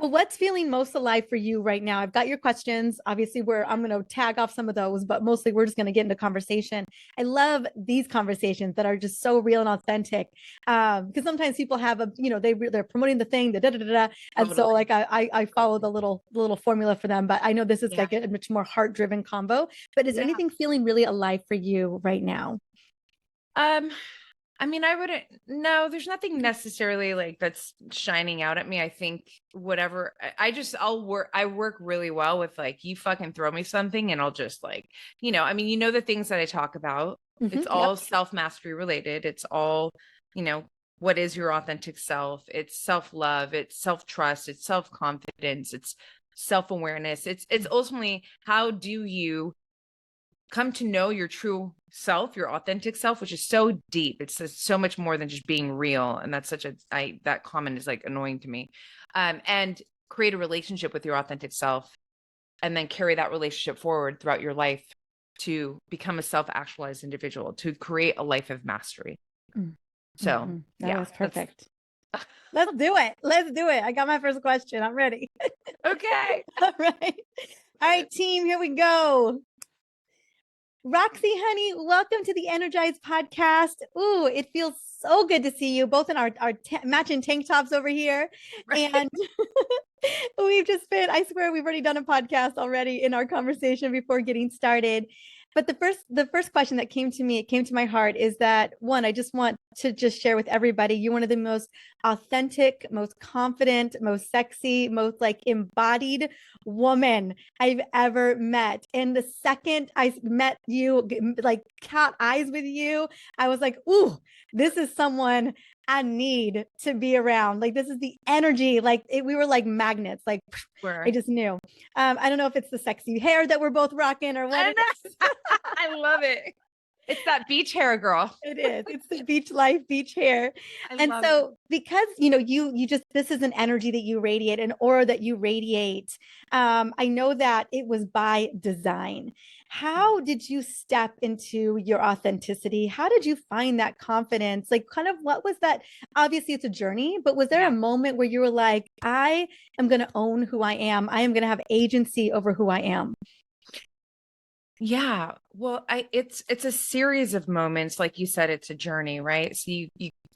Well, what's feeling most alive for you right now? I've got your questions. Obviously, I'm going to tag off some of those, but mostly we're just going to get into conversation. I love these conversations that are just so real and authentic. Because sometimes people have they're promoting the thing, the da da da da, and so Totally. like I follow the little formula for them. But I know this is Yeah. like a much more heart driven combo. But is there Yeah. anything feeling really alive for you right now? Um, I mean, I wouldn't, no, there's nothing necessarily like that's shining out at me. I think whatever, I work really well with like, you fucking throw me something and I'll just like, I mean, the things that I talk about, it's all Yep. self-mastery related. It's all, you know, what is your authentic self? It's self-love, it's self-trust, it's self-confidence, it's self-awareness. It's ultimately how do you come to know your true self, your authentic self, which is so deep. It's so much more than just being real. And that's that comment is like annoying to me. And create a relationship with your authentic self and then carry that relationship forward throughout your life to become a self-actualized individual, to create a life of mastery. So That yeah, was perfect. Let's do it. Let's do it. I got my first question. I'm ready. okay. All right. All right, team, here we go. Roxy, honey, welcome to the Energized podcast. Ooh, it feels so good to see you both in our matching tank tops over here. Right. And I swear we've already done a podcast already in our conversation before getting started. But the first question that came to me, it came to my heart is that one, I just want to just share with everybody, you're one of the most authentic, most confident, most sexy, most like embodied woman I've ever met. And the second I met you, like cat eyes with you, I was like, ooh, this is someone I need to be around. Like this is the energy. We were like magnets. Like I just knew. I don't know if it's the sexy hair that we're both rocking or what it is. I love it. It's that beach hair, girl. It is. It's the beach life, beach hair. I And love it. so because you just this is an energy that you radiate, an aura that you radiate. I know that it was by design. How did you step into your authenticity? How did you find that confidence? Like kind of what was that? Obviously it's a journey, but was there a Yeah. moment where you were like, I am going to own who I am. I am going to have agency over who I am. Yeah. Well, it's a series of moments. Like you said, it's a journey, right? So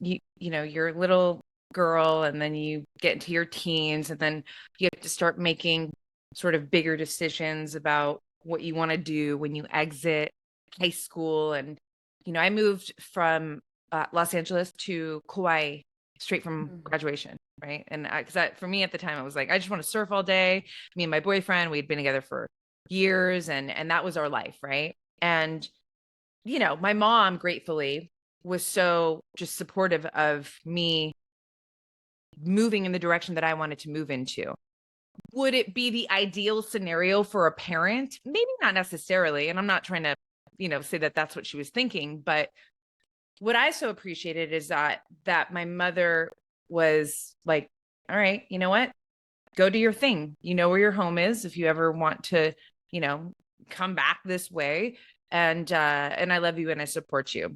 you're a little girl and then you get into your teens and then you have to start making sort of bigger decisions about what you want to do when you exit high school. And, I moved from Los Angeles to Kauai straight from graduation, right? And because for me at the time, I was like, I just want to surf all day. Me and my boyfriend, we'd been together for years and that was our life, right? And my mom gratefully was so just supportive of me moving in the direction that I wanted to move into. Would it be the ideal scenario for a parent? Maybe not necessarily, and I'm not trying to say that that's what she was thinking, but what I so appreciated is that my mother was like, all right, you know what, go do your thing, where your home is if you ever want to you know, come back this way. And I love you and I support you.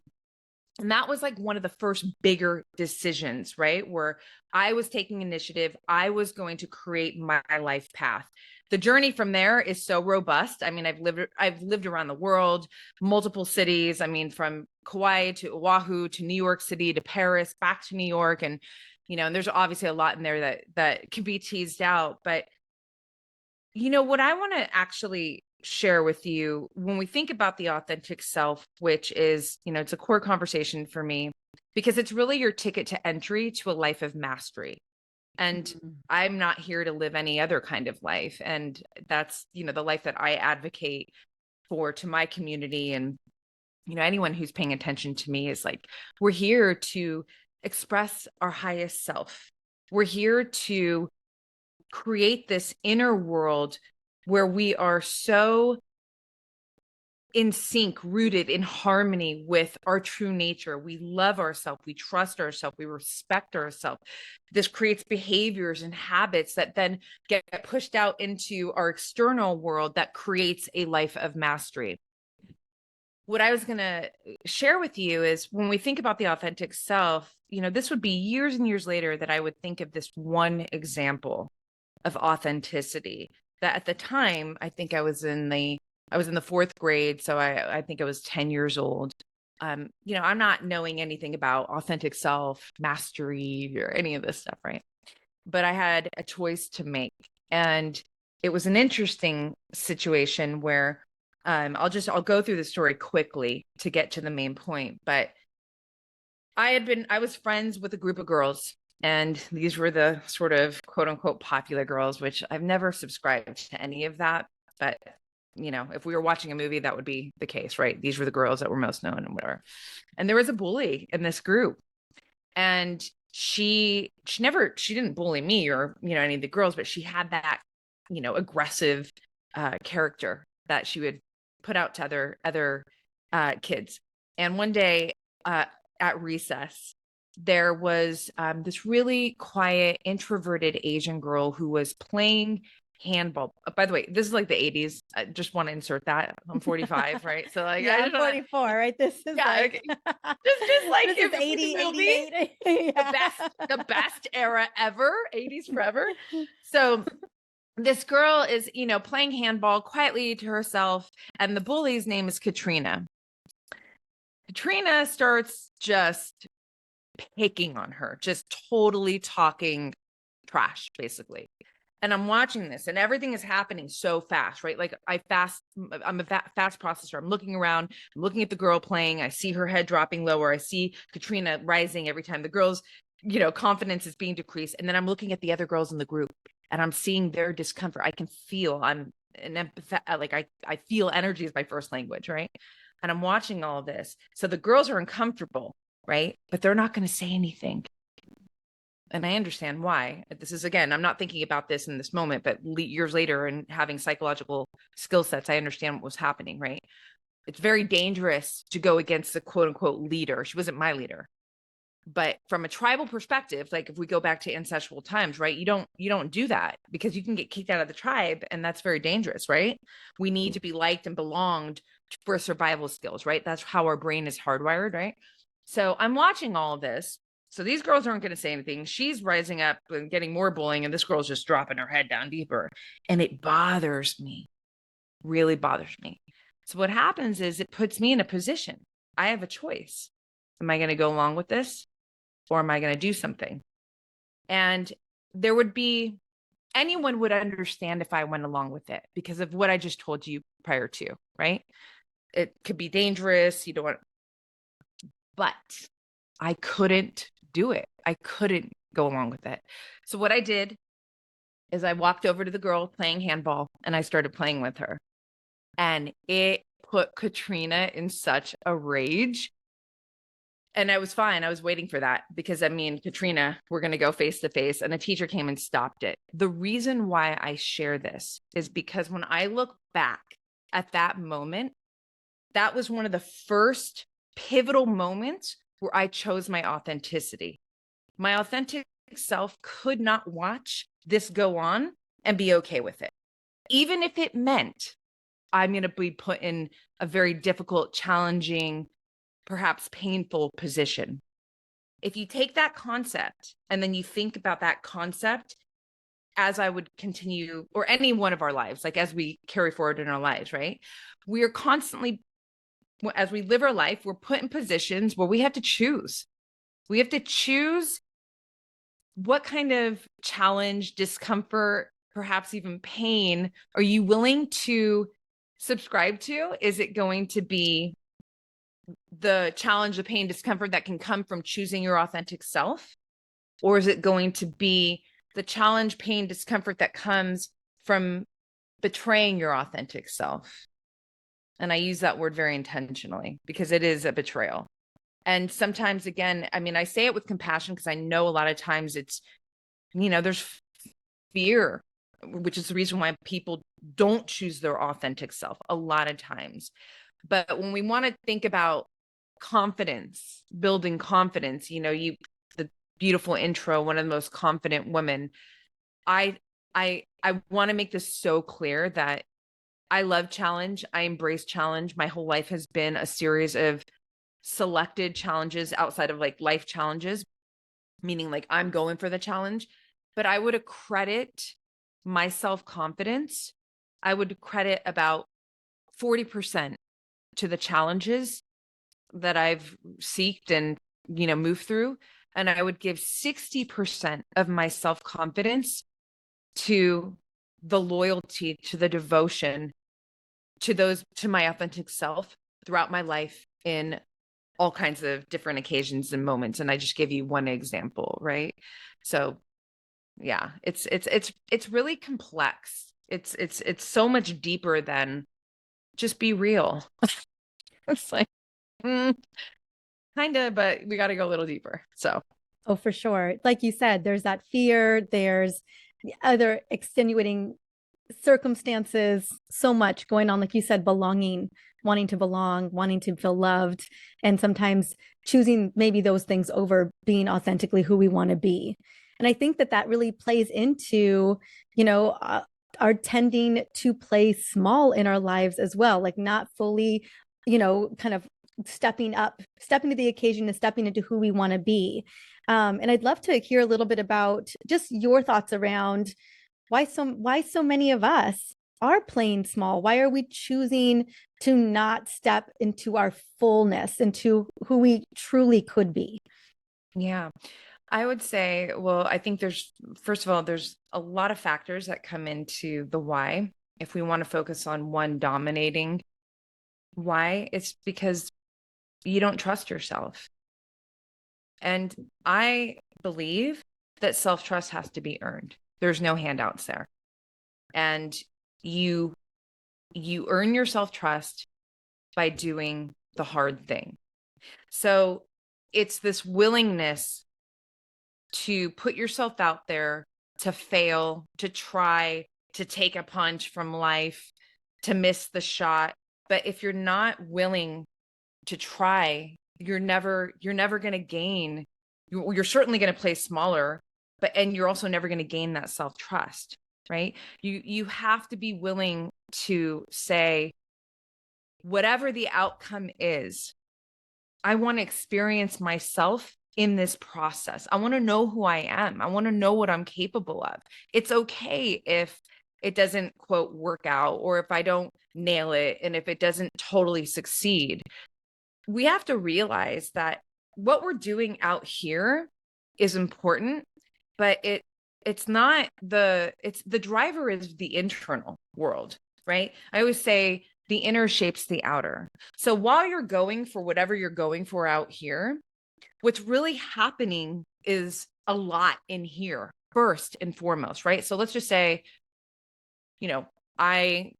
And that was like one of the first bigger decisions, right? Where I was taking initiative. I was going to create my life path. The journey from there is so robust. I mean, I've lived around the world, multiple cities. I mean, from Kauai to Oahu to New York City to Paris, back to New York. And, and there's obviously a lot in there that can be teased out. But what I want to actually share with you when we think about the authentic self, which is, it's a core conversation for me because it's really your ticket to entry to a life of mastery. And I'm not here to live any other kind of life. And that's, the life that I advocate for to my community. And, anyone who's paying attention to me is like, we're here to express our highest self. We're here to create this inner world where we are so in sync, rooted in harmony with our true nature. We love ourselves, we trust ourselves, we respect ourselves. This creates behaviors and habits that then get pushed out into our external world that creates a life of mastery. What I was going to share with you is when we think about the authentic self, this would be years and years later that I would think of this one example of authenticity that at the time, I think I was in the fourth grade. So I think I was 10 years old. You know, I'm not knowing anything about authentic self, mastery, or any of this stuff, right? But I had a choice to make. And it was an interesting situation where I'll go through the story quickly to get to the main point. But I was friends with a group of girls, and these were the sort of quote unquote popular girls, which I've never subscribed to any of that. But, you know, if we were watching a movie, that would be the case, right? These were the girls that were most known and whatever. And there was a bully in this group. And she didn't bully me or, you know, any of the girls, but she had that, you know, aggressive character that she would put out to other kids. And one day at recess, there was this really quiet, introverted Asian girl who was playing handball. By the way, this is like the 80s. I just want to insert that. I'm 45, right? So like, yeah, I'm 44, right? This is like, okay. just like this is 80, 88. Yeah. The best era ever, 80s forever. So this girl is, you know, playing handball quietly to herself, and the bully's name is Katrina. Katrina starts just picking on her, just totally talking trash, basically. And I'm watching this, and everything is happening so fast, right? Like I'm a fast processor. I'm looking around, I'm looking at the girl playing. I see her head dropping lower. I see Katrina rising every time the girl's, you know, confidence is being decreased. And then I'm looking at the other girls in the group, and I'm seeing their discomfort. I can feel, I'm an empath, like I feel energy is my first language, right? And I'm watching all of this. So the girls are uncomfortable, right? But they're not going to say anything. And I understand why. This is, again, I'm not thinking about this in this moment, but years later and having psychological skill sets, I understand what was happening, right? It's very dangerous to go against the quote unquote leader. She wasn't my leader. But from a tribal perspective, like if we go back to ancestral times, right? You don't do that because you can get kicked out of the tribe, and that's very dangerous, right? We need to be liked and belonged for survival skills, right? That's how our brain is hardwired, right? So I'm watching all of this. So these girls aren't going to say anything. She's rising up and getting more bullying, and this girl's just dropping her head down deeper. And it bothers me, really bothers me. So what happens is it puts me in a position. I have a choice. Am I going to go along with this, or am I going to do something? And there would be, anyone would understand if I went along with it because of what I just told you prior to, right? It could be dangerous. You don't want, but I couldn't do it. I couldn't go along with it. So what I did is I walked over to the girl playing handball, and I started playing with her. And it put Katrina in such a rage. And I was fine. I was waiting for that because, I mean, Katrina, we're going to go face to face, and a teacher came and stopped it. The reason why I share this is because when I look back at that moment, that was one of the first pivotal moments where I chose my authenticity. My authentic self could not watch this go on and be okay with it. Even if it meant I'm going to be put in a very difficult, challenging, perhaps painful position. If you take that concept and then you think about that concept as I would continue, or any one of our lives, like as we carry forward in our lives, right? We are constantly, as we live our life, we're put in positions where we have to choose. We have to choose what kind of challenge, discomfort, perhaps even pain are you willing to subscribe to? Is it going to be the challenge, the pain, discomfort that can come from choosing your authentic self? Or is it going to be the challenge, pain, discomfort that comes from betraying your authentic self? And I use that word very intentionally because it is a betrayal. And sometimes, again, I mean, I say it with compassion because I know a lot of times it's, you know, there's fear, which is the reason why people don't choose their authentic self a lot of times. But when we want to think about confidence, building confidence, you know, the beautiful intro, one of the most confident women, I want to make this so clear that I love challenge. I embrace challenge. My whole life has been a series of selected challenges outside of like life challenges, meaning like I'm going for the challenge, but I would accredit my self-confidence, I would credit about 40% to the challenges that I've seeked and, moved through. And I would give 60% of my self-confidence to the loyalty, to the devotion, to my authentic self throughout my life in all kinds of different occasions and moments. And I just give you one example, right? So yeah, it's really complex. It's so much deeper than just be real. It's like, kind of, but we got to go a little deeper. So, Oh, for sure. Like you said, there's that fear, there's other extenuating circumstances, so much going on. Like you said, belonging, wanting to belong, wanting to feel loved, and sometimes choosing maybe those things over being authentically who we want to be. And I think that that really plays into, you know, our tending to play small in our lives as well, like not fully, kind of stepping to the occasion and stepping into who we want to be. And I'd love to hear a little bit about just your thoughts around why so many of us are playing small. Why are we choosing to not step into our fullness, into who we truly could be? yeah, I would say, well, I think first of all, there's a lot of factors that come into the why. If we want to focus on one dominating why, it's because you don't trust yourself. And I believe that self-trust has to be earned. There's no handouts there. And you earn your self-trust by doing the hard thing. So it's this willingness to put yourself out there, to fail, to try, to take a punch from life, to miss the shot. But if you're not willing to try, you're never going to gain. You're certainly going to play smaller, and you're also never going to gain that self-trust, right? You have to be willing to say, whatever the outcome is, I want to experience myself in this process. I want to know who I am. I want to know what I'm capable of. It's okay if it doesn't, quote, work out, or if I don't nail it, and if it doesn't totally succeed. We have to realize that what we're doing out here is important, but it's not the driver is the internal world, right? I always say the inner shapes the outer. So while you're going for whatever you're going for out here, what's really happening is a lot in here, first and foremost, right? So let's just say, I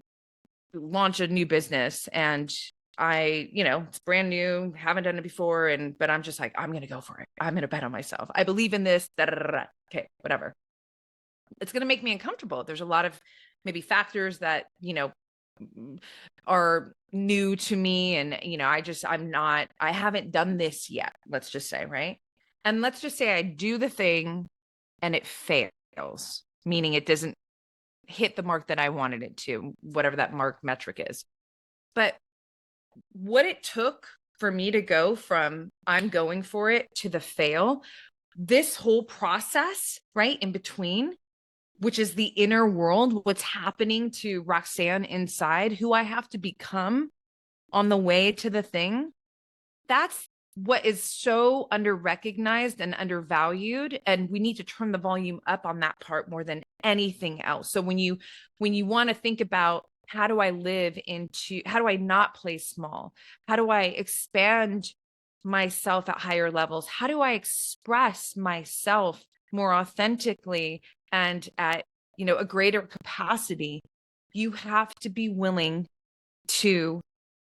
launch a new business and it's brand new, haven't done it before. But I'm just like, I'm going to go for it. I'm going to bet on myself. I believe in this. Da, da, da, da. Okay, whatever. It's going to make me uncomfortable. There's a lot of maybe factors that, are new to me. And, I haven't done this yet. Let's just say, right. And let's just say I do the thing and it fails, meaning it doesn't hit the mark that I wanted it to, whatever that mark metric is. But what it took for me to go from I'm going for it to the fail, this whole process, right, in between, which is the inner world, what's happening to Roxanne inside, who I have to become on the way to the thing, that's what is so under-recognized and undervalued. And we need to turn the volume up on that part more than anything else. So when you want to think about how do I not play small? How do I expand myself at higher levels? How do I express myself more authentically and at, a greater capacity? You have to be willing to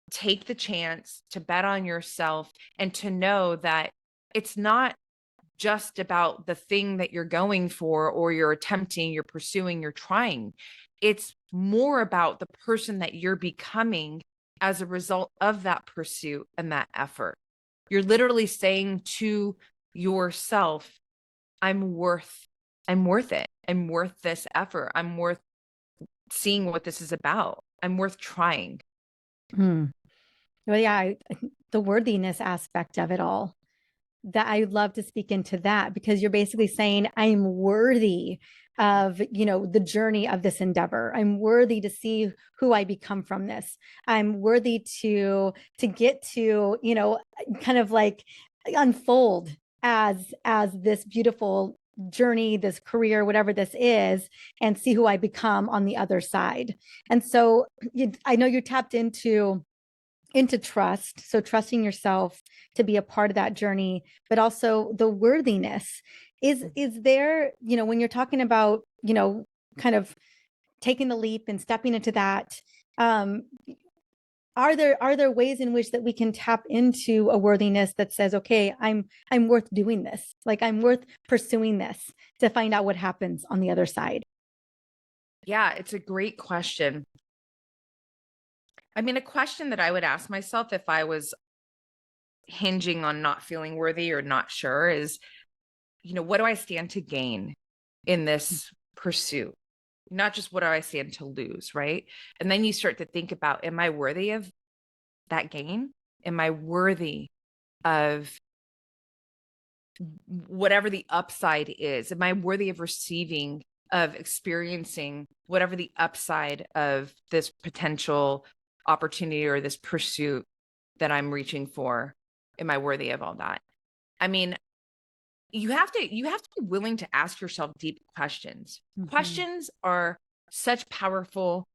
take the chance, to bet on yourself, and to know that it's not just about the thing that you're going for, or you're attempting, you're pursuing, you're trying. It's more about the person that you're becoming as a result of that pursuit and that effort. You're literally saying to yourself, I'm worth it. I'm worth this effort. I'm worth seeing what this is about. I'm worth trying. Well, yeah, the worthiness aspect of it all. that I would love to speak into that, because you're basically saying I'm worthy of, the journey of this endeavor. I'm worthy to see who I become from this. I'm worthy to get to, kind of like unfold as this beautiful journey, this career, whatever this is, and see who I become on the other side. And so I know you tapped into trust, so trusting yourself to be a part of that journey, but also the worthiness. Is there, when you're talking about, kind of taking the leap and stepping into that, um are there ways in which that we can tap into a worthiness that says, okay, I'm worth doing this, like I'm worth pursuing this, to find out what happens on the other side? Yeah, it's a great question. I mean, a question that I would ask myself if I was hinging on not feeling worthy or not sure is, what do I stand to gain in this pursuit? Not just what do I stand to lose, right? And then you start to think about, am I worthy of that gain? Am I worthy of whatever the upside is? Am I worthy of receiving, of experiencing whatever the upside of this potential opportunity or this pursuit that I'm reaching for? Am I worthy of all that? I mean, you have to be willing to ask yourself deep questions. Mhm. Questions are such powerful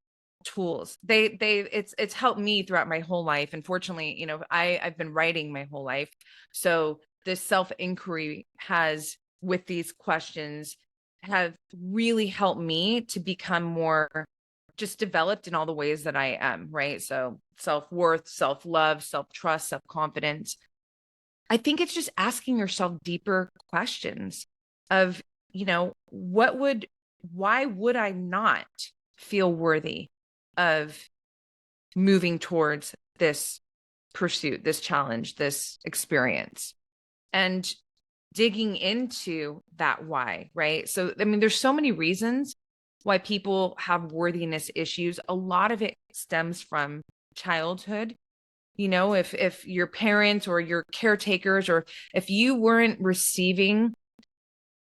tools. It's helped me throughout my whole life. Unfortunately, I've been writing my whole life. So this self-inquiry has, with these questions, have really helped me to become more just developed in all the ways that I am, right? So self-worth, self-love, self-trust, self-confidence. I think it's just asking yourself deeper questions of, why would I not feel worthy of moving towards this pursuit, this challenge, this experience, and digging into that why, right? So, I mean, there's so many reasons why people have worthiness issues. A lot of it stems from childhood. If your parents or your caretakers, or if you weren't receiving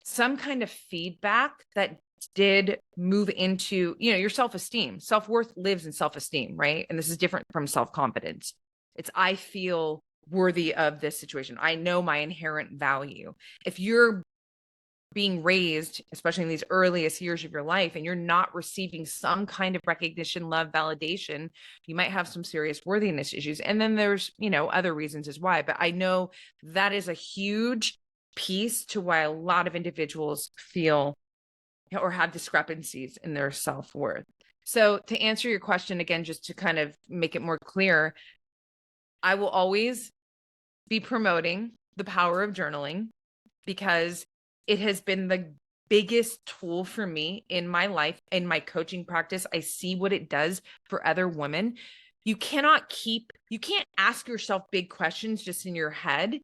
some kind of feedback that did move into, your self-esteem. Self-worth lives in self-esteem, right? And this is different from self-confidence. It's, I feel worthy of this situation. I know my inherent value. If you're being raised, especially in these earliest years of your life, and you're not receiving some kind of recognition, love, validation, you might have some serious worthiness issues. And then there's, other reasons as why. But I know that is a huge piece to why a lot of individuals feel or have discrepancies in their self-worth. So to answer your question again, just to kind of make it more clear, I will always be promoting the power of journaling, because it has been the biggest tool for me in my life, in my coaching practice. I see what it does for other women. You can't ask yourself big questions just in your head.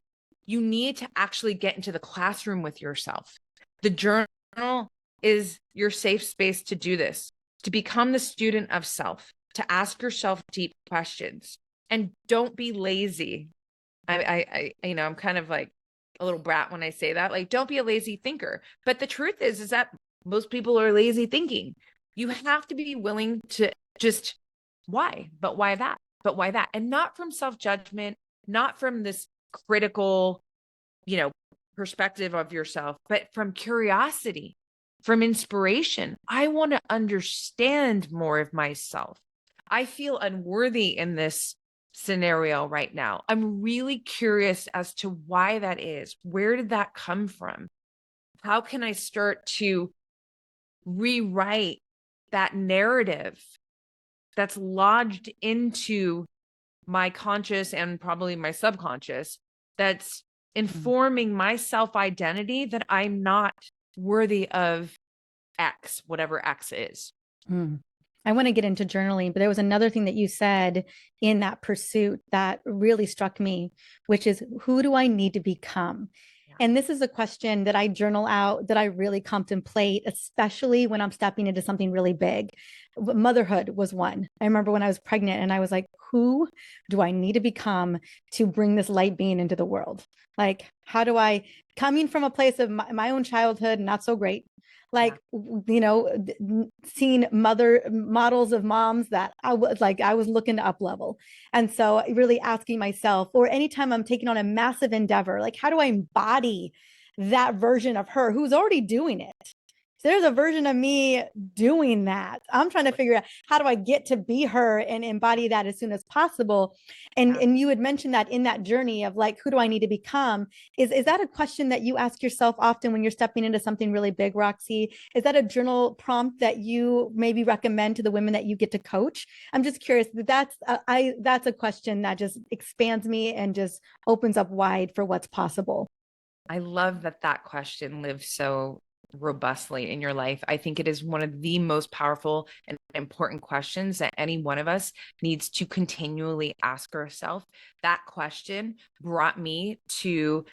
You need to actually get into the classroom with yourself. The journal is your safe space to do this, to become the student of self, to ask yourself deep questions, and don't be lazy. I'm kind of like a little brat when I say that, like, don't be a lazy thinker. But the truth is that most people are lazy thinking. You have to be willing to just, why, but why that, but why that, and not from self-judgment, not from this critical, perspective of yourself, but from curiosity, from inspiration. I want to understand more of myself. I feel unworthy in this scenario right now. I'm really curious as to why that is. Where did that come from? How can I start to rewrite that narrative that's lodged into my conscious and probably my subconscious, that's informing my self-identity that I'm not worthy of X, whatever X is. Mm. I want to get into journaling, but there was another thing that you said in that pursuit that really struck me, which is, who do I need to become? Yeah. And this is a question that I journal out, that I really contemplate, especially when I'm stepping into something really big. motherhood was one. I remember when I was pregnant and I was like, who do I need to become to bring this light being into the world? Like, how do I, coming from a place of my own childhood, not so great, like, you know, seeing mother models of moms that I was looking to up level. And so really asking myself, or anytime I'm taking on a massive endeavor, like, how do I embody that version of her who's already doing it? So there's a version of me doing that. I'm trying to figure out, how do I get to be her and embody that as soon as possible? And you had mentioned that in that journey of like, who do I need to become? Is that a question that you ask yourself often when you're stepping into something really big, Roxy? Is that a journal prompt that you maybe recommend to the women that you get to coach? I'm just curious. That's a question that just expands me and just opens up wide for what's possible. I love that question lives so robustly in your life. I think it is one of the most powerful and important questions that any one of us needs to continually ask ourselves. That question brought me to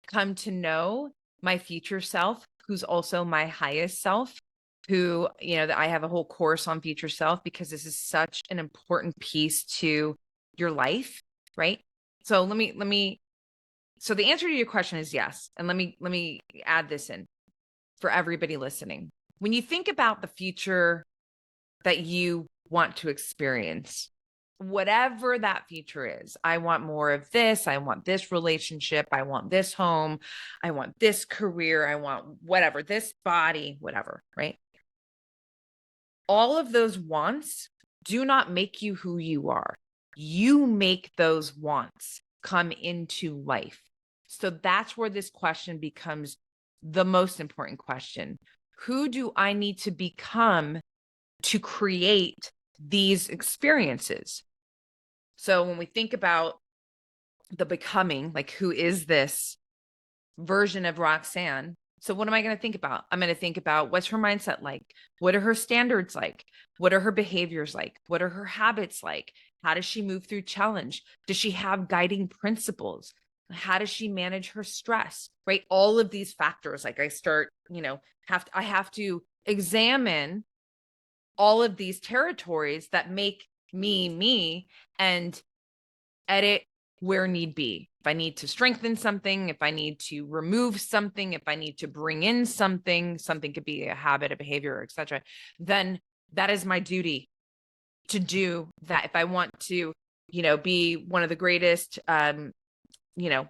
come to know my future self, who's also my highest self, who, you know, that I have a whole course on future self because this is such an important piece to your life, right? So so the answer to your question is yes. And let me add this in for everybody listening. When you think about the future that you want to experience, whatever that future is, I want more of this, I want this relationship, I want this home, I want this career, I want whatever, this body, whatever, right? All of those wants do not make you who you are. You make those wants come into life. So that's where this question becomes the most important question. Who do I need to become to create these experiences? So when we think about the becoming, like, who is this version of Roxanne? So what am I going to think about? I'm going to think about, what's her mindset like? What are her standards like? What are her behaviors like? What are her habits like? How does she move through challenge? Does she have guiding principles? How does she manage her stress? Right? All of these factors, like, I start, I have to examine all of these territories that make me me, and edit where need be. If I need to strengthen something, if I need to remove something, if I need to bring in something could be a habit, a behavior, etc., then that is my duty to do that. If I want to, be one of the greatest,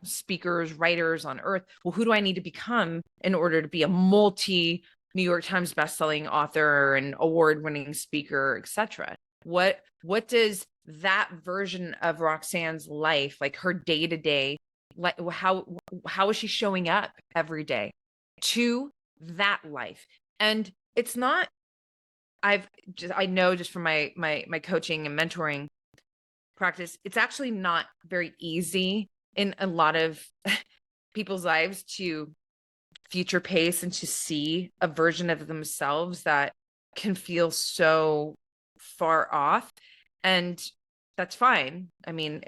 speakers, writers on earth, well, who do I need to become in order to be a multi New York Times bestselling author and award-winning speaker, etc.? What does that version of Roxanne's life, like her day-to-day, like how is she showing up every day to that life? And it's not, I know just from my coaching and mentoring practice, it's actually not very easy in a lot of people's lives to future pace and to see a version of themselves that can feel so far off. And that's fine. I mean,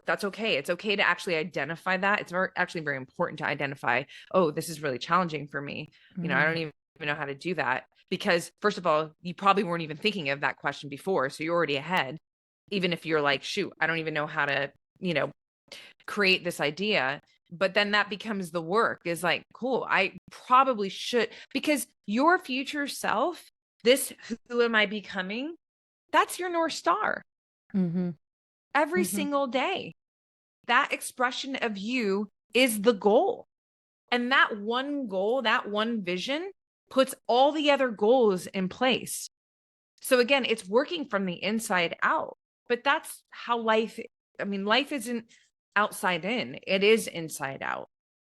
that's okay. It's okay to actually identify that. It's actually very important to identify, oh, this is really challenging for me. I don't even know how to do that, because first of all, you probably weren't even thinking of that question before. So you're already ahead. Even if you're like, shoot, I don't even know how to, create this idea. But then that becomes the work, is like, cool, I probably should, because your future self, this, who am I becoming? That's your North Star. Every single day. That expression of you is the goal. And that one goal, that one vision, puts all the other goals in place. So again, it's working from the inside out. But that's how life isn't outside in, it is inside out.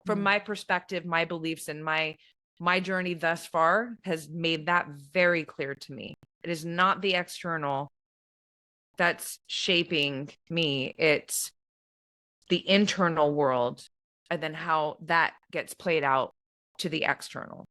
From my perspective, my beliefs, and my journey thus far has made that very clear to me. It is not the external that's shaping me, it's the internal world, and then how that gets played out to the external.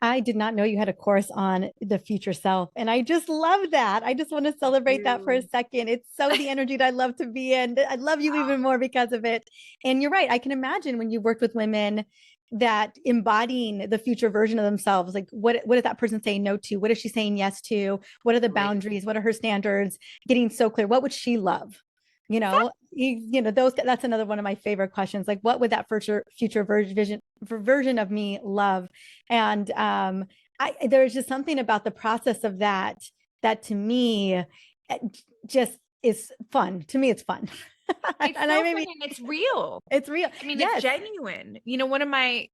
I did not know you had a course on the future self. And I just love that. I just want to celebrate that for a second. It's so the energy that I love to be in. I love you even more because of it. And you're right. I can imagine when you worked with women that embodying the future version of themselves, like what is that person saying no to? What is she saying yes to? What are the boundaries? What are her standards? Getting so clear. What would she love? Those, that's another one of my favorite questions. Like, what would that future version of me love? And there's just something about the process of that to me just is fun. To me, it's fun. It's and so funny, and it's real. It's real. I mean, yes. It's genuine. One of my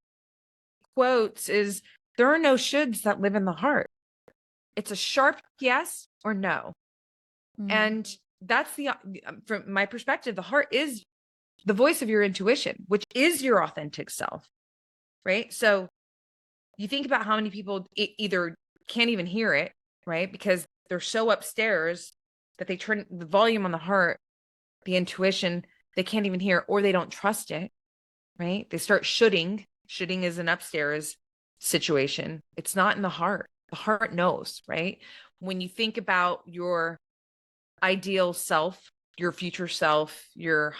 quotes is, there are no shoulds that live in the heart. It's a sharp yes or no. And that's from my perspective, the heart is the voice of your intuition, which is your authentic self, right? So you think about how many people either can't even hear it, right? Because they're so upstairs that they turn the volume on the heart, the intuition, they can't even hear, or they don't trust it, right? They start shoulding. Shoulding is an upstairs situation. It's not in the heart. The heart knows, right? When you think about your ideal self, your future self, to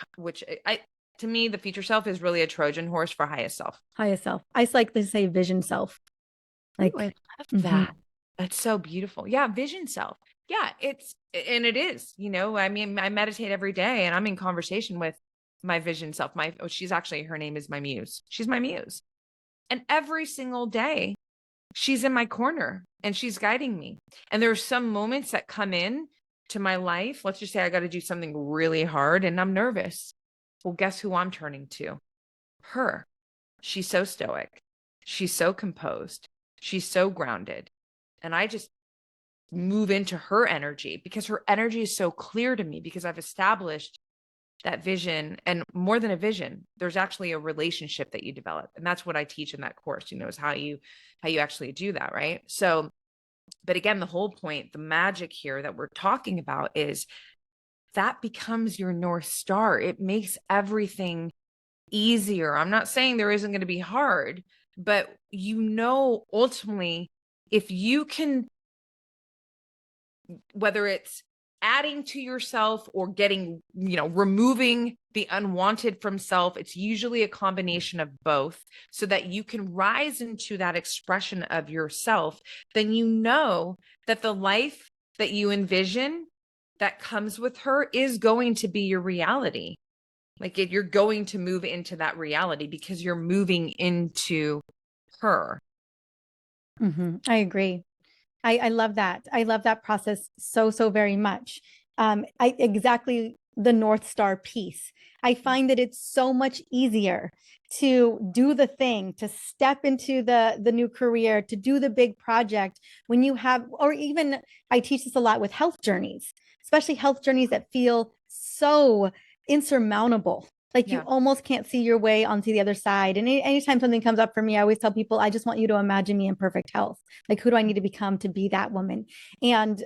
me, the future self is really a Trojan horse for highest self. Highest self. I like to say vision self. Like, ooh, I love that. That's so beautiful. Yeah, vision self. Yeah, it is, I mean, I meditate every day and I'm in conversation with my vision self. Her name is my muse. She's my muse. And every single day she's in my corner and she's guiding me. And there are some moments that come in to my life. Let's just say I got to do something really hard and I'm nervous. Well, guess who I'm turning to? Her. She's so stoic. She's so composed. She's so grounded. And I just move into her energy because her energy is so clear to me, because I've established that vision. And more than a vision, there's actually a relationship that you develop. And that's what I teach in that course, is how you actually do that. Right. So, but again, the whole point, the magic here that we're talking about is that becomes your North Star. It makes everything easier. I'm not saying there isn't going to be hard, but ultimately, if you can, whether it's adding to yourself or getting, removing the unwanted from self, it's usually a combination of both, so that you can rise into that expression of yourself. Then that the life that you envision that comes with her is going to be your reality. Like, you're going to move into that reality because you're moving into her. I agree. I love that. I love that process so very much. Exactly the North Star piece. I find that it's so much easier to do the thing, to step into the new career, to do the big project when you have, or even I teach this a lot with health journeys, especially health journeys that feel so insurmountable. Like, you almost can't see your way onto the other side. And anytime something comes up for me, I always tell people, I just want you to imagine me in perfect health. Like, who do I need to become to be that woman? And,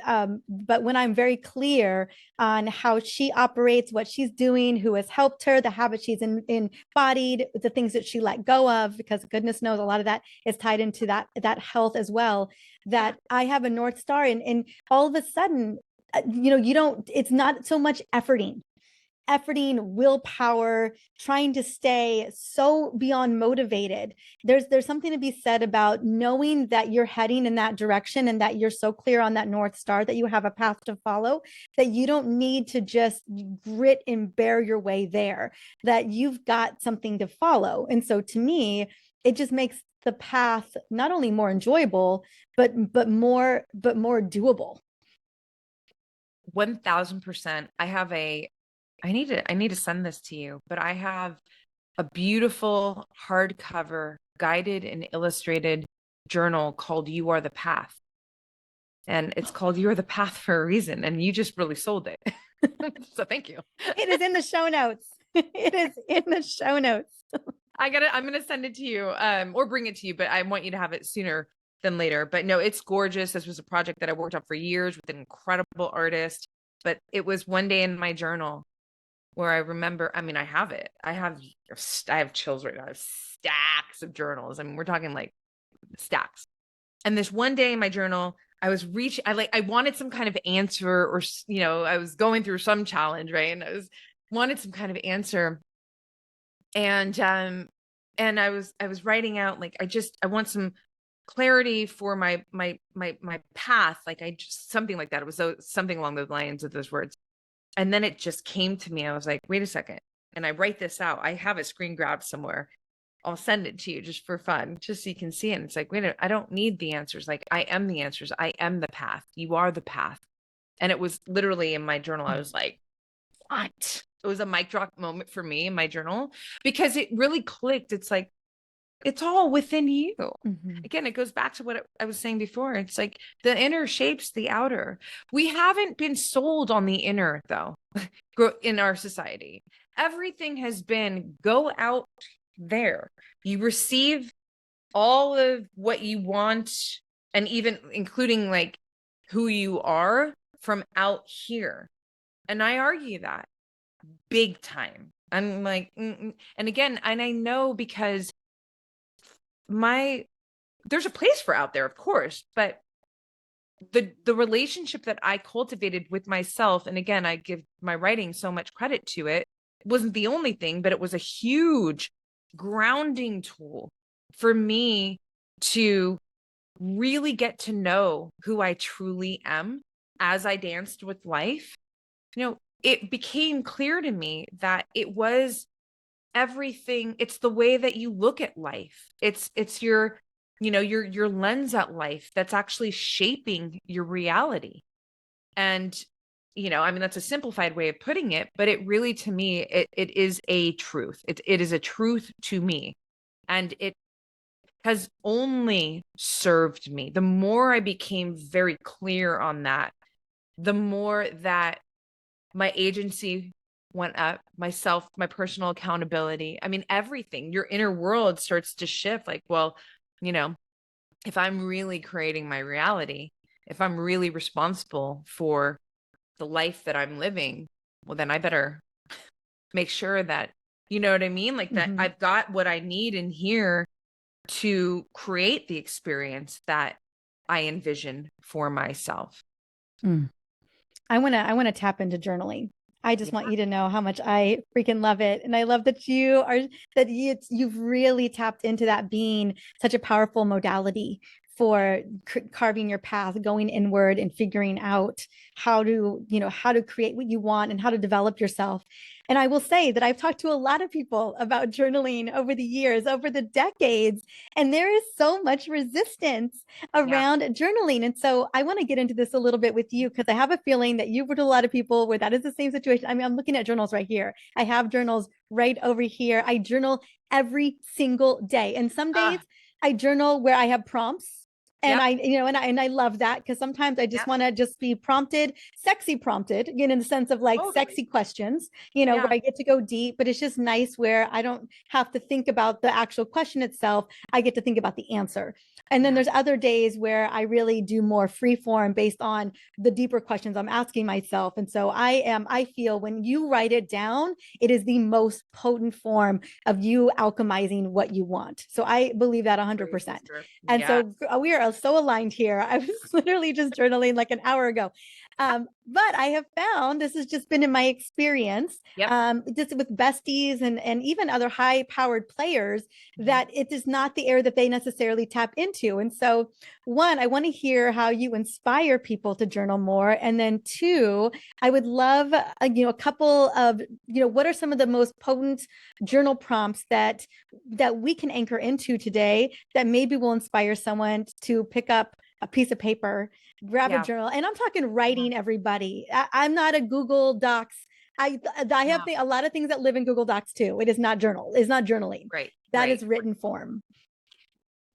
but when I'm very clear on how she operates, what she's doing, who has helped her, the habits she's embodied, the things that she let go of, because goodness knows a lot of that is tied into that health as well, that I have a North Star. And all of a sudden, it's not so much efforting, willpower, trying to stay so beyond motivated. There's something to be said about knowing that you're heading in that direction and that you're so clear on that North Star that you have a path to follow, that you don't need to just grit and bear your way there, that you've got something to follow. And so to me, it just makes the path not only more enjoyable, but more doable. 1000%. I need to send this to you, but I have a beautiful hardcover guided and illustrated journal called You Are the Path. And it's called You Are the Path for a reason. And you just really sold it. So thank you. It is in the show notes. It is in the show notes. I'm going to send it to you, or bring it to you, but I want you to have it sooner than later. But no, it's gorgeous. This was a project that I worked on for years with an incredible artist, but it was one day in my journal where I remember, I mean, I have it. I have chills right now. I have stacks of journals. I mean, we're talking like stacks. And this one day in my journal, I wanted some kind of answer, or, I was going through some challenge, right? And wanted some kind of answer. And and I was writing out, like, I want some clarity for my path. Like, I just, something like that. It was something along those lines of those words. And then it just came to me. I was like, wait a second. And I write this out. I have a screen grab somewhere. I'll send it to you just for fun, just so you can see it. And it's like, wait a minute, I don't need the answers. Like, I am the answers. I am the path. You are the path. And it was literally in my journal. I was like, what? It was a mic drop moment for me in my journal, because it really clicked. It's like, it's all within you. Again, it goes back to what I was saying before. It's like the inner shapes the outer. We haven't been sold on the inner, though, in our society. Everything has been go out there. You receive all of what you want, and even including like who you are, from out here. And I argue that big time. I'm like, and again, and I know because there's a place for out there, of course, but the relationship that I cultivated with myself, and again, I give my writing so much credit to it, wasn't the only thing, but it was a huge grounding tool for me to really get to know who I truly am as I danced with life. It became clear to me that it was everything. It's the way that you look at life. It's your your lens at life that's actually shaping your reality. And I mean, that's a simplified way of putting it, but it really, to me, it is a truth. It is a truth to me, and it has only served me. The more I became very clear on that, the more that my agency went up, myself, my personal accountability. I mean, everything, your inner world starts to shift. Like, well, if I'm really creating my reality, if I'm really responsible for the life that I'm living, well, then I better make sure that, you know what I mean? Like that I've got what I need in here to create the experience that I envision for myself. I want to tap into journaling. I just want you to know how much I freaking love it. And I love that you've really tapped into that being such a powerful modality for carving your path, going inward and figuring out how to create what you want and how to develop yourself. And I will say that I've talked to a lot of people about journaling over the years, over the decades, and there is so much resistance around journaling. And so I want to get into this a little bit with you, because I have a feeling that you've worked with a lot of people where that is the same situation. I mean, I'm looking at journals right here. I have journals right over here. I journal every single day. And some days I journal where I have prompts. And I love that, because sometimes I just want to just be prompted, sexy prompted, in the sense of like sexy questions, where I get to go deep, but it's just nice where I don't have to think about the actual question itself. I get to think about the answer. And then there's other days where I really do more free form based on the deeper questions I'm asking myself. And so I feel when you write it down, it is the most potent form of you alchemizing what you want. So I believe that 100%. And so we are so aligned here. I was literally just journaling like an hour ago. But I have found, this has just been in my experience, just with besties and even other high powered players, that it is not the area that they necessarily tap into. And so, one, I want to hear how you inspire people to journal more. And then two, I would love, a couple of, what are some of the most potent journal prompts that we can anchor into today that maybe will inspire someone to pick up a piece of paper, grab a journal. And I'm talking writing, everybody. I'm not a Google Docs. I have a lot of things that live in Google Docs too. It is not journaling. Right. That is written form.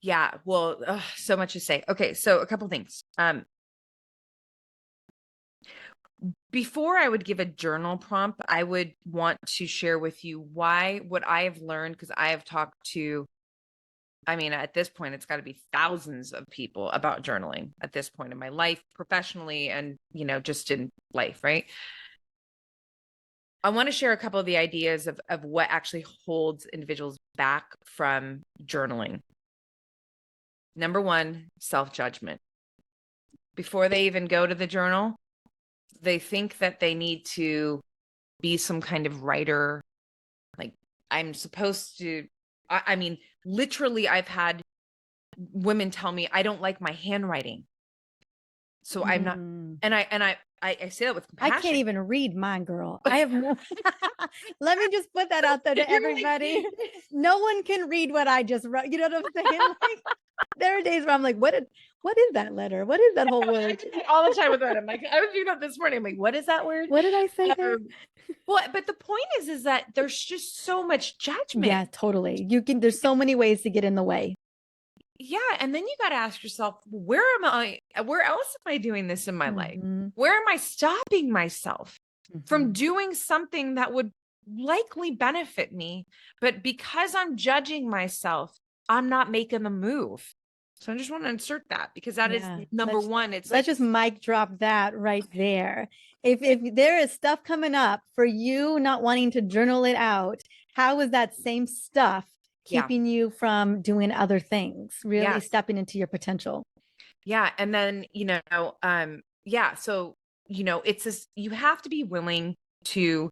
Yeah. Well, so much to say. Okay. So a couple things. Before I would give a journal prompt, I would want to share with you what I have learned, because I have talked to, I mean, at this point, it's got to be thousands of people about journaling at this point in my life, professionally, and, just in life, right? I want to share a couple of the ideas of what actually holds individuals back from journaling. Number one, self-judgment. Before they even go to the journal, they think that they need to be some kind of writer. Like, I'm supposed to I mean, literally, I've had women tell me I don't like my handwriting. So I'm not, and I say that with I compassion. can't even read mine, girl. I have no. Let me just put that out there to everybody. No one can read what I just wrote. You know what I'm saying? Like, there are days where I'm like, what is that letter? What is that whole word? All the time with that. I'm like, I was doing that this morning. I'm like, what is that word? What did I say there? Well, but the point is that there's just so much judgment. Yeah, totally. There's so many ways to get in the way. Yeah. And then you got to ask yourself, where else am I doing this in my life? Mm-hmm. Where am I stopping myself from doing something that would likely benefit me? But because I'm judging myself, I'm not making the move. So I just want to insert that, because that is number one. Let's just mic drop that right there. If there is stuff coming up for you not wanting to journal it out, how is that same stuff keeping you from doing other things, really stepping into your potential? Yeah. And then, so, it's this, you have to be willing to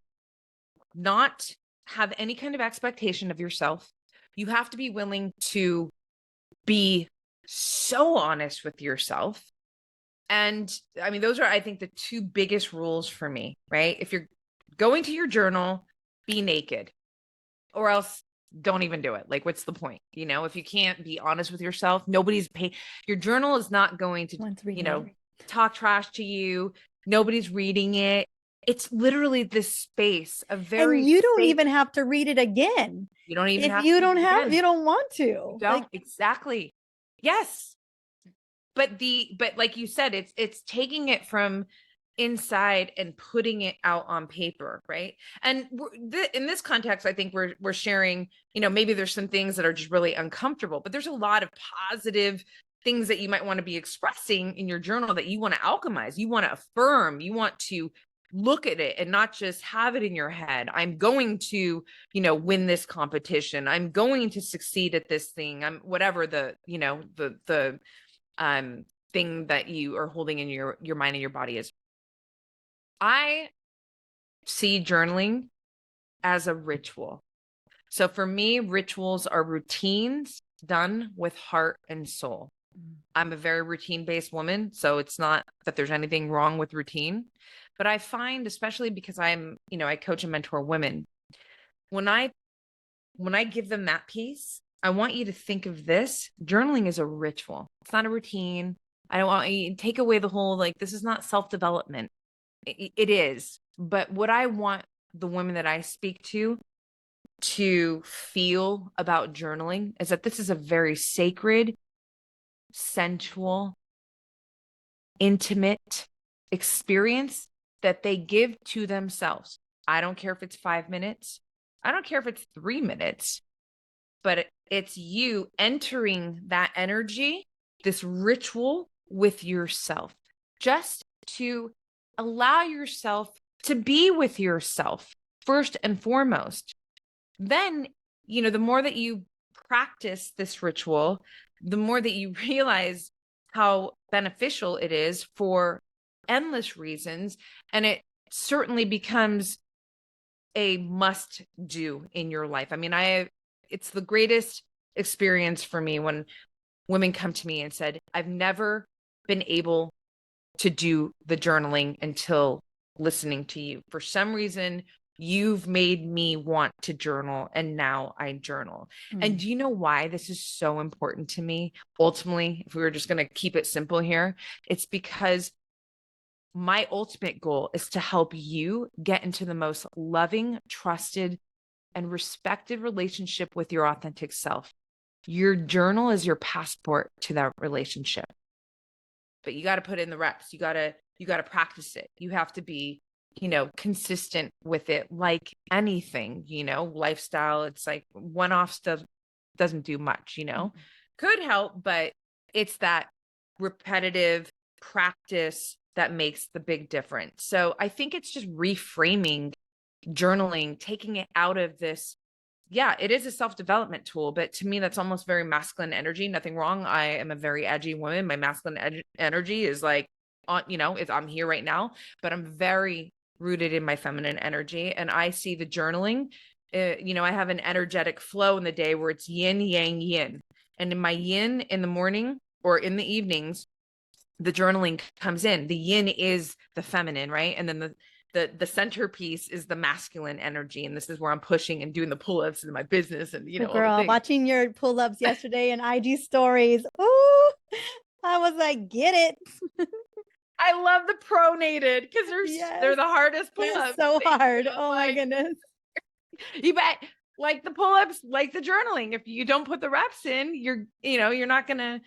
not have any kind of expectation of yourself. You have to be willing to be so honest with yourself. And I mean, those are, I think, the two biggest rules for me, right? If you're going to your journal, be naked, or else don't even do it. Like, what's the point? If you can't be honest with yourself, nobody's paying. Your journal is not going to, talk trash to you. Nobody's reading it. It's literally this space of very, and you don't even have to read it again. You don't even if you don't have, you don't want to. You don't, exactly. Yes. But like you said, it's taking it from inside and putting it out on paper, right? And in this context, I think we're sharing, maybe there's some things that are just really uncomfortable, but there's a lot of positive things that you might want to be expressing in your journal that you want to alchemize, you want to affirm, you want to look at it and not just have it in your head. I'm going to, win this competition. I'm going to succeed at this thing. I'm whatever the thing that you are holding in your mind and your body is. I see journaling as a ritual. So for me, rituals are routines done with heart and soul. I'm a very routine-based woman, so it's not that there's anything wrong with routine, but I find, especially because I coach and mentor women, when I give them that piece, I want you to think of this. Journaling is a ritual. It's not a routine. I don't want you to take away the whole, like, this is not self-development. It is. But what I want the women that I speak to feel about journaling is that this is a very sacred, sensual, intimate experience that they give to themselves. I don't care if it's 5 minutes. I don't care if it's 3 minutes, but it's you entering that energy, this ritual with yourself, just to allow yourself to be with yourself first and foremost. Then, the more that you practice this ritual, the more that you realize how beneficial it is for endless reasons. And it certainly becomes a must do in your life. I mean, it's the greatest experience for me when women come to me and said, I've never been able to do the journaling until listening to you. For some reason, you've made me want to journal, and now I journal. And do you know why this is so important to me? Ultimately, if we were just going to keep it simple here, it's because my ultimate goal is to help you get into the most loving, trusted, and respected relationship with your authentic self. Your journal is your passport to that relationship. But you got to put in the reps. You got to practice it. You have to be, consistent with it, like anything, lifestyle. It's like one-off stuff doesn't do much, could help, but it's that repetitive practice that makes the big difference. So I think it's just reframing journaling, taking it out of this. Yeah, it is a self-development tool, but to me, that's almost very masculine energy. Nothing wrong. I am a very edgy woman. My masculine energy is like, I'm here right now, but I'm very rooted in my feminine energy. And I see the journaling I have an energetic flow in the day where it's yin, yang, yin. And in my yin in the morning or in the evenings, the journaling comes in. The yin is the feminine, right? And then the centerpiece is the masculine energy. And this is where I'm pushing and doing the pull-ups in my business and, all the Girl, things. watching your pull-ups yesterday and IG stories. Ooh, I was like, get it. I love the pronated because they're the hardest pull-ups. So hard. Oh my goodness. You bet. Like the pull-ups, like the journaling. If you don't put the reps in, you're not gonna,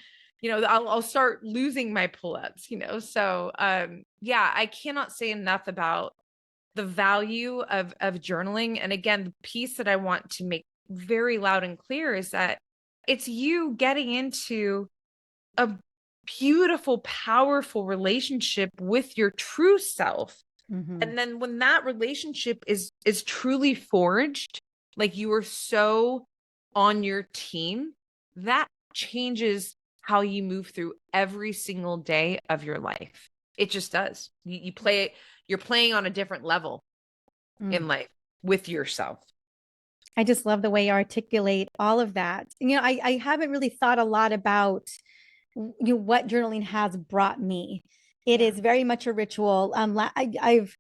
I'll start losing my pull-ups, So yeah, I cannot say enough about the value of journaling. And again, the piece that I want to make very loud and clear is that it's you getting into a beautiful, powerful relationship with your true self. Mm-hmm. And then when that relationship is truly forged, like you are so on your team, that changes how you move through every single day of your life. It just does. You play it, you're playing on a different level in life with yourself. I just love the way you articulate all of that. I haven't really thought a lot about what journaling has brought me. It is very much a ritual. I've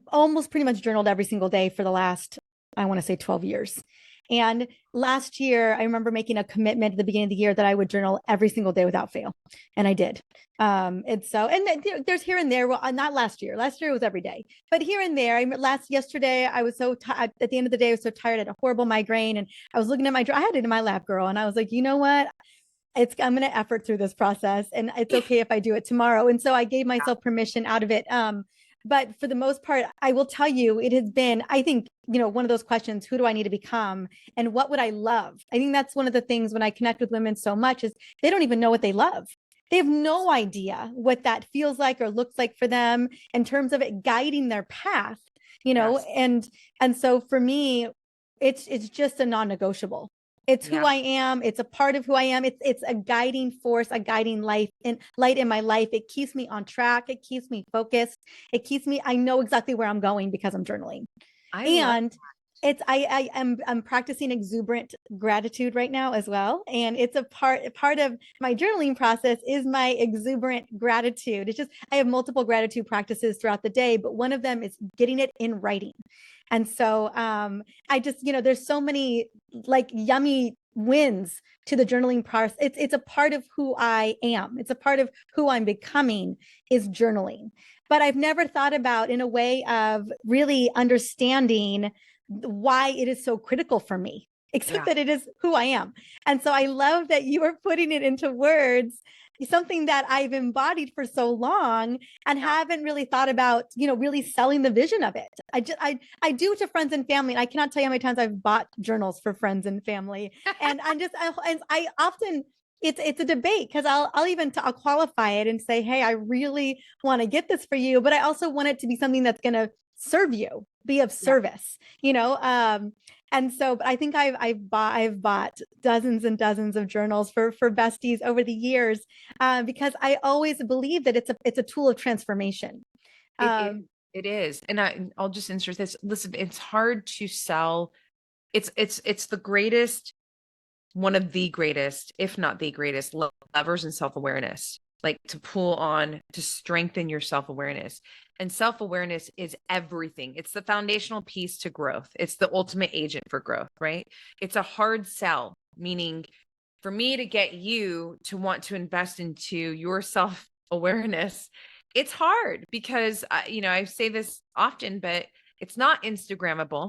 almost pretty much journaled every single day for the last, I want to say 12 years. And last year, I remember making a commitment at the beginning of the year that I would journal every single day without fail. And I did. There's here and there, well, not last year. Last year was every day, but here and there. Yesterday, I was so tired. At the end of the day, I was so tired. I had a horrible migraine, and I was looking at I had it in my lap, girl. And I was like, you know what? I'm going to effort through this process, and it's okay if I do it tomorrow. And so I gave myself permission out of it. But for the most part, I will tell you, it has been, I think, one of those questions, who do I need to become? And what would I love? I think that's one of the things when I connect with women so much is they don't even know what they love. They have no idea what that feels like or looks like for them in terms of it guiding their path, Yes. and so for me, it's just a non-negotiable. It's who I am. It's a part of who I am. It's a guiding force, a guiding light in my life. It keeps me on track. It keeps me focused. I know exactly where I'm going because I'm journaling. I'm practicing exuberant gratitude right now as well. And it's a part of my journaling process is my exuberant gratitude. It's just, I have multiple gratitude practices throughout the day, but one of them is getting it in writing. And so I just, there's so many like yummy wins to the journaling process. It's a part of who I am. It's a part of who I'm becoming is journaling. But I've never thought about in a way of really understanding why it is so critical for me, except that it is who I am. And so I love that you are putting it into words, something that I've embodied for so long and haven't really thought about, really selling the vision of it. I do to friends and family. And I cannot tell you how many times I've bought journals for friends and family. And I often, it's a debate because I'll qualify it and say, hey, I really want to get this for you, but I also want it to be something that's going to serve you, be of service, and so, but I think I've bought dozens and dozens of journals for besties over the years, because I always believe that it's a tool of transformation. It is. And I'll just insert this. Listen, it's hard to sell. It's the greatest, one of the greatest, if not the greatest levers in self-awareness, like to pull on, to strengthen your self-awareness. And self-awareness is everything. It's the foundational piece to growth. It's the ultimate agent for growth, right? It's a hard sell, meaning for me to get you to want to invest into your self-awareness, it's hard because, I say this often, but it's not Instagrammable.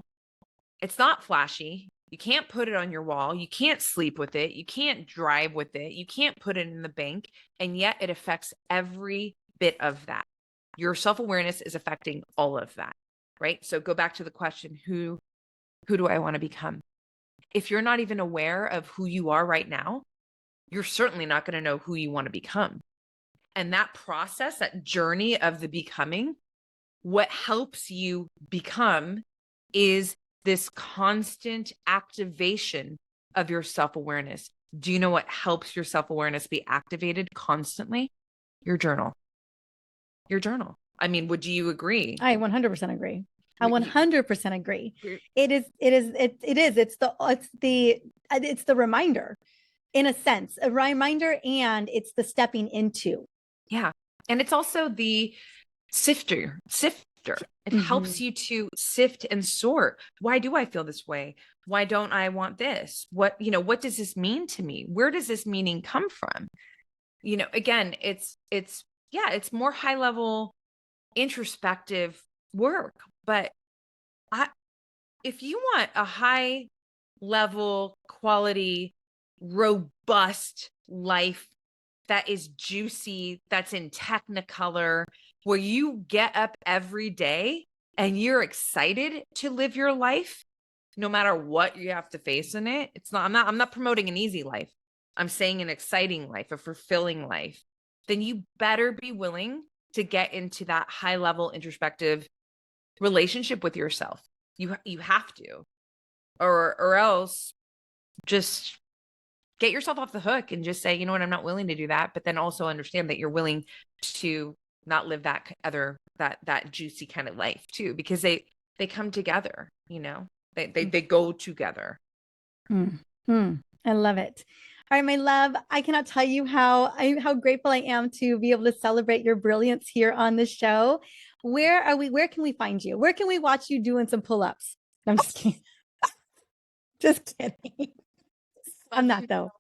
It's not flashy. You can't put it on your wall. You can't sleep with it. You can't drive with it. You can't put it in the bank. And yet it affects every bit of that. Your self-awareness is affecting all of that, right? So go back to the question, who do I want to become? If you're not even aware of who you are right now, you're certainly not going to know who you want to become. And that process, that journey of the becoming, what helps you become is this constant activation of your self-awareness. Do you know what helps your self-awareness be activated constantly? Your journal. I mean, would you agree? I 100% agree. I 100% agree. It's the reminder, in a sense, a reminder, and it's the stepping into. Yeah. And it's also the sifter. It helps you to sift and sort. Why do I feel this way? Why don't I want this? What does this mean to me? Where does this meaning come from? Again, it's more high level introspective work. But if you want a high level quality, robust life that is juicy, that's in technicolor, where you get up every day and you're excited to live your life, no matter what you have to face in it. I'm not promoting an easy life. I'm saying an exciting life, a fulfilling life. Then you better be willing to get into that high level introspective relationship with yourself. You have to, or else just get yourself off the hook and just say, you know what, I'm not willing to do that. But then also understand that you're willing to not live that juicy kind of life too, because they come together, they go together. I love it. All right, my love, I cannot tell you how grateful I am to be able to celebrate your brilliance here on the show. Where can we find you? Where can we watch you doing some pull-ups? I'm just kidding. Just kidding. I'm not though.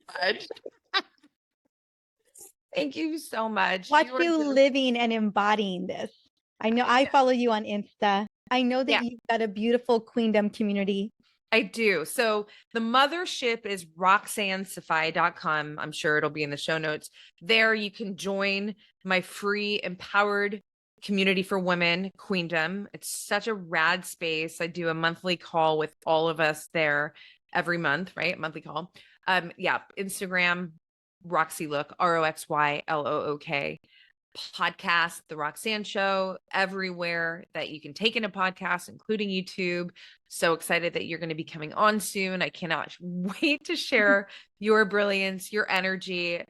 Thank you so much. Watch you living and embodying this. I know I follow you on Insta. I know that you've got a beautiful queendom community. I do. So the mothership is roxannesaffaie.com. I'm sure it'll be in the show notes. There you can join my free empowered community for women, Queendom. It's such a rad space. I do a monthly call with all of us there every month, right? Monthly call. Instagram, Roxy Look, ROXYLOOK. Podcast, The Roxanne Show, everywhere that you can take in a podcast, including YouTube. So excited that you're going to be coming on soon. I cannot wait to share your brilliance, your energy.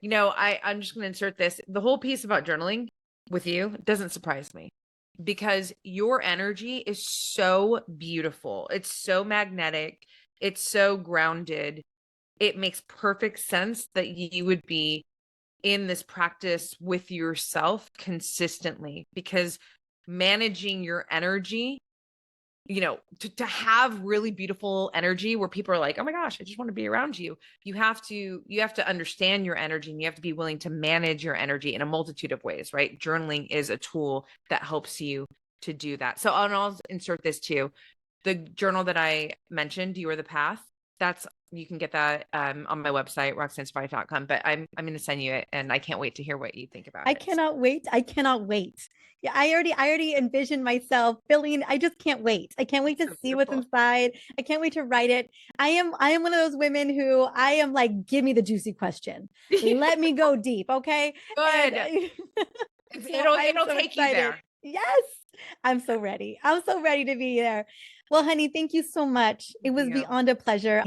I'm just going to insert this. The whole piece about journaling with you doesn't surprise me, because your energy is so beautiful. It's so magnetic. It's so grounded. It makes perfect sense that you would be in this practice with yourself consistently, because managing your energy, to have really beautiful energy where people are like, oh my gosh, I just want to be around you. You have to understand your energy, and you have to be willing to manage your energy in a multitude of ways, right? Journaling is a tool that helps you to do that. So I'll insert this too. The journal that I mentioned, You Are the Path, you can get that on my website, roxannesaffaie.com. But I'm going to send you it, and I can't wait to hear what you think about it. I cannot wait. Yeah, I already envisioned myself feeling. I just can't wait. I can't wait to see what's inside. I can't wait to write it. I am one of those women who I am like, give me the juicy question. Let me go deep. Okay. Good. It'll so take you there. Yes. I'm so ready. I'm so ready to be there. Well, honey, thank you so much. It was beyond a pleasure.